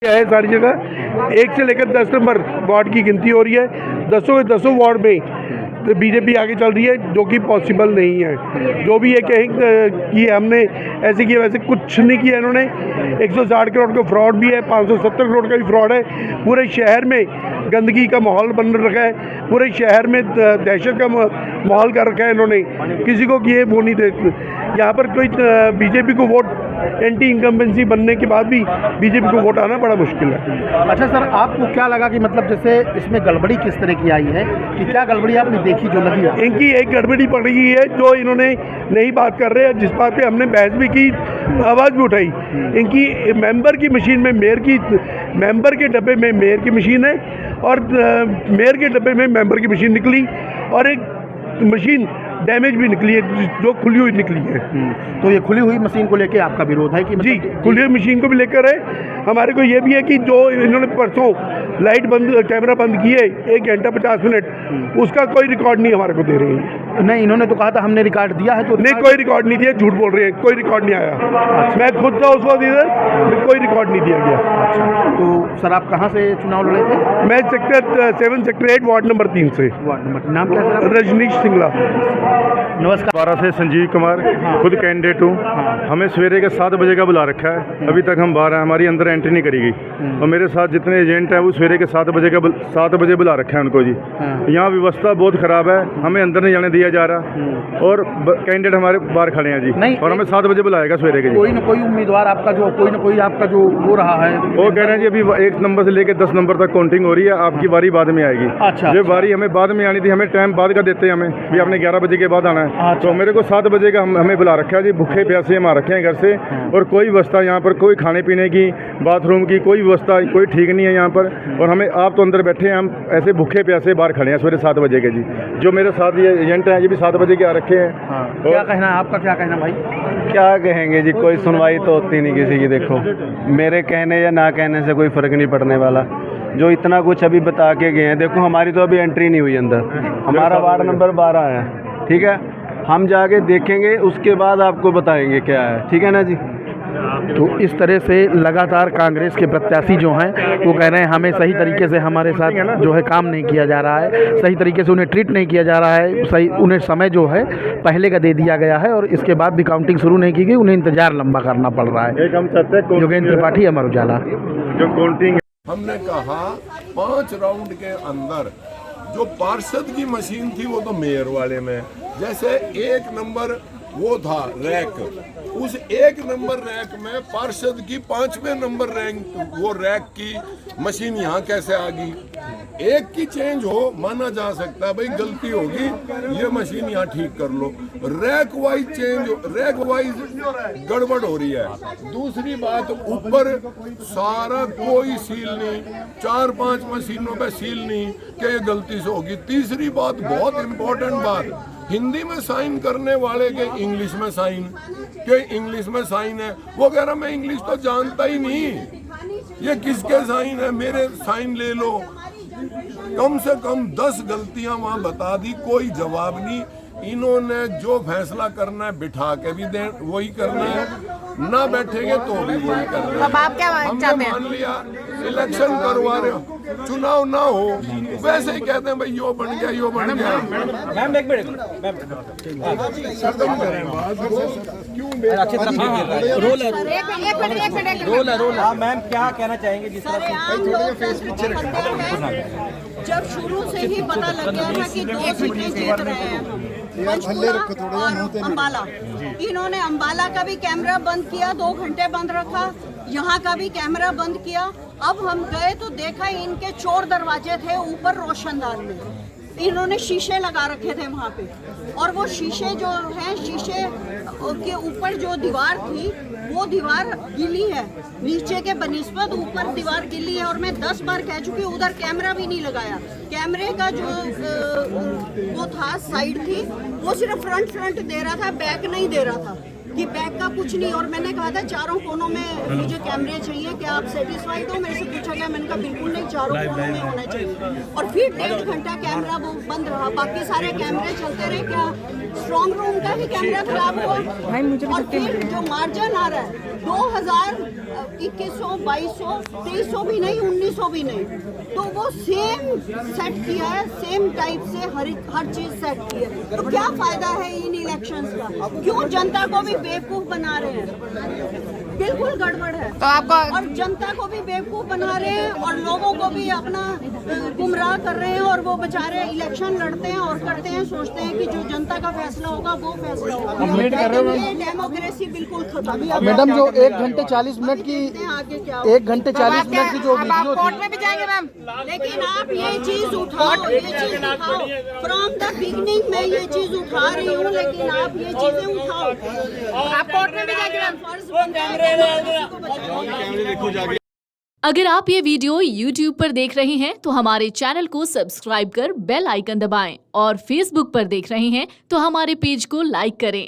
है सारी जगह 1 से लेकर 10 नंबर वार्ड की गिनती हो रही है। 10 वार्ड में तो बीजेपी आगे चल रही है, जो कि पॉसिबल नहीं है। जो भी ये कहें कि हमने ऐसे किया वैसे कुछ नहीं किया इन्होंने। 160 करोड़ का फ्रॉड भी है, 570 करोड़ का भी फ्रॉड है। पूरे शहर में गंदगी का माहौल बन रखा है, पूरे शहर में दहशत का माहौल कर रखा है इन्होंने। किसी को ये वो नहीं देते। यहाँ पर कोई बीजेपी को वोट एंटी इनकम्बेंसी बनने के बाद भी बीजेपी को वोट आना बड़ा मुश्किल है। अच्छा सर, आपको क्या लगा कि मतलब जैसे इसमें गड़बड़ी किस तरह की आई है, कि क्या गड़बड़ी आपने देखी जो लगी है? इनकी एक गड़बड़ी पड़ गई है जो इन्होंने नहीं बात कर रहे हैं, जिस बात पे हमने बहस भी की, आवाज़ भी उठाई। इनकी मेंबर की मशीन में मेंबर के डब्बे में मेयर की मशीन है और मेयर के डब्बे में मेंबर की मशीन निकली और एक मशीन डैमेज भी निकली है जो खुली हुई निकली है। तो ये खुली हुई मशीन को लेके आपका विरोध है कि जी, खुली हुई मशीन को भी लेकर है। हमारे को ये भी है कि जो इन्होंने परसों लाइट बंद कैमरा बंद किए 1 घंटा 50 मिनट, उसका कोई रिकॉर्ड नहीं हमारे को दे रहे हैं। नहीं, इन्होंने तो कहा था हमने रिकॉर्ड दिया है, तो नहीं, कोई रिकॉर्ड नहीं दिया, झूठ बोल रहे हैं, कोई रिकॉर्ड नहीं आया। मैं खुद था उस वक्त इधर, कोई रिकॉर्ड नहीं दिया गया। अच्छा, तो सर आप कहाँ से चुनाव लड़े थे? मैं सेक्टर 8 वार्ड नंबर 3 से। वार्ड नंबर, नाम क्या है सर? रजनीश सिंगला। नमस्कार। 12 से संजीव कुमार, खुद कैंडिडेट हूँ। हमें सवेरे के 7 बजे का बुला रखा है, अभी तक हम बाहर हैं, हमारी अंदर एंट्री नहीं करी गई। और मेरे साथ जितने एजेंट हैं वो सवेरे के 7 बजे बुला रखा है उनको जी। यहाँ व्यवस्था बहुत ख़राब है, हमें अंदर नहीं जाने दिया जा रहा और कैंडिडेट हमारे बाहर खड़े हैं जी। और हमें 7 बजे बुलाएगा सवेरे के जी। कोई ना कोई उम्मीदवार आपका जो कोई ना कोई आपका जो वो रहा है, वो कह रहे हैं जी अभी 1 नंबर से लेकर 10 नंबर तक काउंटिंग हो रही है, आपकी बारी बाद में आएगी। अच्छा, ये बारी हमें बाद में आनी थी, हमें टाइम बाद का देते हैं, हमें भी आपने 11 बजे के बाद आना है। तो मेरे को 7 बजे का हमें बुला रखा है जी। भूखे प्यासे हम आ रखे हैं घर से और कोई व्यवस्था यहाँ पर, कोई खाने पीने की, बाथरूम की कोई व्यवस्था कोई ठीक नहीं है यहाँ पर। और हमें आप तो अंदर बैठे हैं, हम ऐसे भूखे प्यासे बाहर खड़े हैं सवेरे 7 बजे के जी। जो मेरे साथ ये एजेंट हैं ये भी 7 बजे के आ रखे हैं। क्या कहना है आपका, क्या कहना भाई? क्या कहेंगे जी, कोई सुनवाई तो होती नहीं किसी की। देखो, मेरे कहने या ना कहने से कोई फ़र्क नहीं पड़ने वाला। जो इतना कुछ अभी बता के गए हैं, देखो हमारी तो अभी एंट्री नहीं हुई अंदर। हमारा वार्ड नंबर 12 है, ठीक है। हम जाके देखेंगे, उसके बाद आपको बताएंगे क्या है, ठीक है ना जी। तो इस तरह से लगातार कांग्रेस के प्रत्याशी जो हैं वो कह रहे हैं हमें सही तरीके से हमारे साथ जो है काम नहीं किया जा रहा है, सही तरीके से उन्हें ट्रीट नहीं किया जा रहा है, सही उन्हें समय जो है पहले का दे दिया गया है और इसके बाद भी काउंटिंग शुरू नहीं की गई, उन्हें इंतजार लंबा करना पड़ रहा है। योगेंद्र त्रिपाठी, अमर उजाला। जो काउंटिंग हमने कहा 5 राउंड के अंदर जो पार्षद की मशीन थी वो तो मेयर वाले में, जैसे 1 नंबर वो था रैक, उस 1 नंबर रैक में पार्षद की 5वें नंबर रैंक वो रैक की मशीन यहाँ कैसे आ गई? एक की चेंज हो माना जा सकता है, भाई गलती होगी ये मशीन यहाँ ठीक कर लो। Rack wise change, rack wise गड़बड़ हो रही है। दूसरी बात, ऊपर सारा कोई सील नहीं, 4-5 मशीनों पे सील नहीं कि ये गलती से होगी। तीसरी बात, बहुत इंपॉर्टेंट बात, हिंदी में साइन करने वाले के इंग्लिश में साइन, के इंग्लिश में साइन है। वो कह रहा मैं इंग्लिश तो जानता ही नहीं, ये किसके साइन है, मेरे साइन ले लो। कम से कम 10 गलतियां वहां बता दी, कोई जवाब नहीं। इन्होंने जो फैसला करना है बिठा के भी दे वही करना है, ना बैठेंगे तो भी वही करना है। अब आप क्या हमने मान लिया इलेक्शन करवा रहे हो, चुनाव ना हो, वैसे ही कहते हैं भाई यो बन गया यो बन गया। मैम एक मिनट, रोल है। मैम क्या कहना चाहेंगे जिस तरह जब शुरू से ही पता लग गया था कि 2 सीटें जीत रहे हैं पंचकुला और अम्बाला, इन्होंने अम्बाला का भी कैमरा बंद किया, 2 घंटे बंद रखा, यहाँ का भी कैमरा बंद किया। अब हम गए तो देखा इनके चोर दरवाजे थे ऊपर रोशनदान में, इन्होंने शीशे लगा रखे थे वहाँ पे, और वो शीशे जो हैं, शीशे के ऊपर जो दीवार थी वो दीवार गिली है, नीचे के बनिस्बत ऊपर दीवार गिली है। और मैं 10 बार कह चुकी हूँ, उधर कैमरा भी नहीं लगाया। कैमरे का जो वो था साइड थी, वो सिर्फ फ्रंट दे रहा था, बैक नहीं दे रहा था, कि बैक का कुछ नहीं। और मैंने कहा था 4 कोनों में मुझे कैमरे चाहिए, क्या आप सेटिस्फाइड हो? मेरे से पूछा गया, मैंने कहा बिल्कुल नहीं, 4 कोनों में होना चाहिए। और फिर 1.5 घंटा कैमरा वो बंद रहा, बाकी सारे कैमरे चलते रहे। क्या स्ट्रॉन्ग रूम का भी कैमरा खराब हुआ? और फिर जो मार्जिन आ रहा है 2100, 2200, 2300 भी नहीं, 1900 भी नहीं, तो वो सेम सेट किया है, सेम टाइप से हर चीज सेट की है। तो क्या फायदा है इन इलेक्शंस का? क्यों जनता को भी बेवकूफ बना रहे हैं? बिल्कुल गड़बड़ है। तो आपका और जनता को भी बेवकूफ बना रहे हैं और लोगों को भी अपना गुमराह कर रहे हैं, और वो बेचारे इलेक्शन लड़ते हैं और करते हैं, सोचते हैं कि जो जनता का फैसला होगा वो फैसला होगा। लेकिन ये डेमोक्रेसी बिल्कुल खत्म। मैडम जो 1 घंटे 40 मिनट की आगे क्या 1 घंटे 40 मिनट की जो वीडियो कोर्ट थी, में भी जाएंगे मैम। लेकिन आप ये चीज उठाओ, फ्रॉम द बिगनिंग मैं ये चीज उठा रही हूँ, लेकिन आप ये चीजें उठाओ। आप कोर्ट में भी जाएंगे मैम। फर्ज बनता है कि बचाओ। अगर आप ये वीडियो YouTube पर देख रहे हैं तो हमारे चैनल को सब्सक्राइब कर बेल आइकन दबाएं, और Facebook पर देख रहे हैं तो हमारे पेज को लाइक करें।